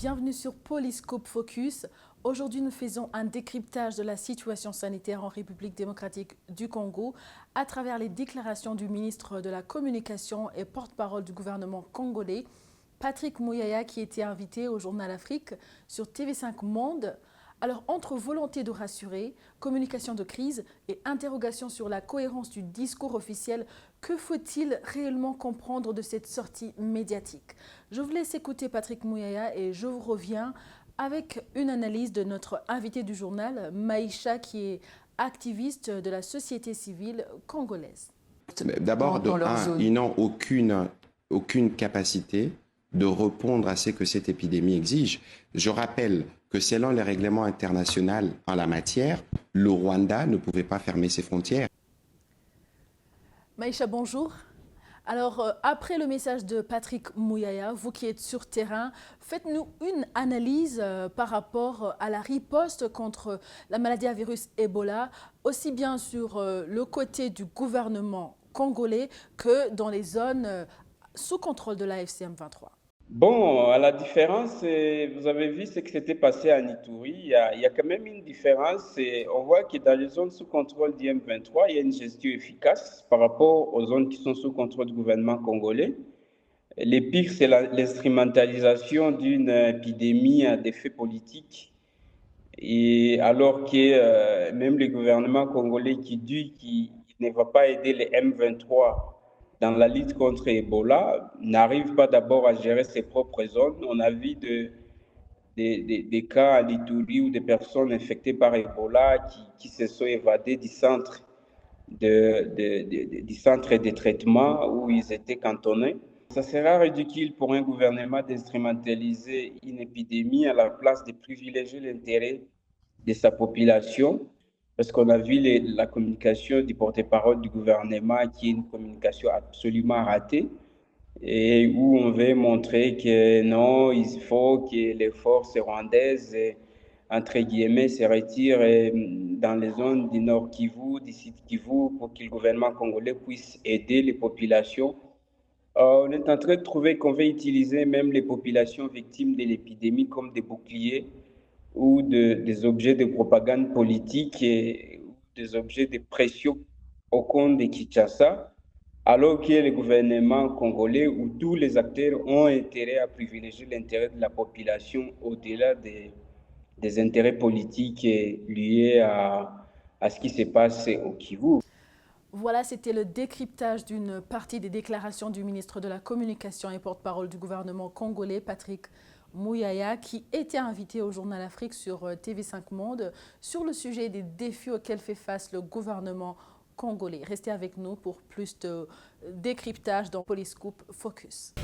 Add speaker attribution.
Speaker 1: bienvenue sur Polyscope Focus. Aujourd'hui, nous faisons un décryptage de la situation sanitaire en République démocratique du Congo à travers les déclarations du ministre de la Communication et porte-parole du gouvernement congolais, Patrick Muyaya, qui était invité au Journal Afrique sur TV5 Monde. Alors, entre volonté de rassurer, communication de crise et interrogation sur la cohérence du discours officiel, que faut-il réellement comprendre de cette sortie médiatique? Je vous laisse écouter Patrick Muyaya et je vous reviens avec une analyse de notre invité du journal, Maïcha, qui est activiste de la société civile congolaise.
Speaker 2: D'abord, ils n'ont aucune capacité de répondre à ce que cette épidémie exige. Je rappelle que selon les règlements internationaux en la matière, le Rwanda ne pouvait pas fermer ses frontières.
Speaker 1: Maïcha, bonjour. Alors, après le message de Patrick Muyaya, vous qui êtes sur terrain, faites-nous une analyse par rapport à la riposte contre la maladie à virus Ebola, aussi bien sur le côté du gouvernement congolais que dans les zones sous contrôle de la FCM23.
Speaker 3: Bon, à la différence, vous avez vu ce qui s'était passé à Ituri. Il y a quand même une différence. On voit que dans les zones sous contrôle du M23, il y a une gestion efficace par rapport aux zones qui sont sous contrôle du gouvernement congolais. Le pire, c'est l'instrumentalisation d'une épidémie à des faits politiques. Et alors que même le gouvernement congolais qui dit qu'il ne va pas aider les M23 dans la lutte contre Ebola, n'arrive pas d'abord à gérer ses propres zones. On a vu des cas à l'Ituri ou des personnes infectées par Ebola qui se sont évadées du centre du centre de traitement où ils étaient cantonnés. Ça sera ridicule pour un gouvernement d'instrumentaliser une épidémie à la place de privilégier l'intérêt de sa population, parce qu'on a vu la communication du porte-parole du gouvernement qui est une communication absolument ratée et où on veut montrer que non, il faut que les forces rwandaises, entre guillemets, se retirent dans les zones du Nord Kivu, du Sud Kivu, pour que le gouvernement congolais puisse aider les populations. On est en train de trouver qu'on veut utiliser même les populations victimes de l'épidémie comme des boucliers ou des objets de propagande politique et des objets de pression au compte de Kinshasa, alors que le gouvernement congolais ou tous les acteurs ont intérêt à privilégier l'intérêt de la population au-delà des intérêts politiques liés à ce qui se passe au Kivu.
Speaker 1: Voilà, c'était le décryptage d'une partie des déclarations du ministre de la Communication et porte-parole du gouvernement congolais, Patrick Muyaya, qui était invité au Journal Afrique sur TV5 Monde sur le sujet des défis auxquels fait face le gouvernement congolais. Restez avec nous pour plus de décryptage dans Polyscope Focus.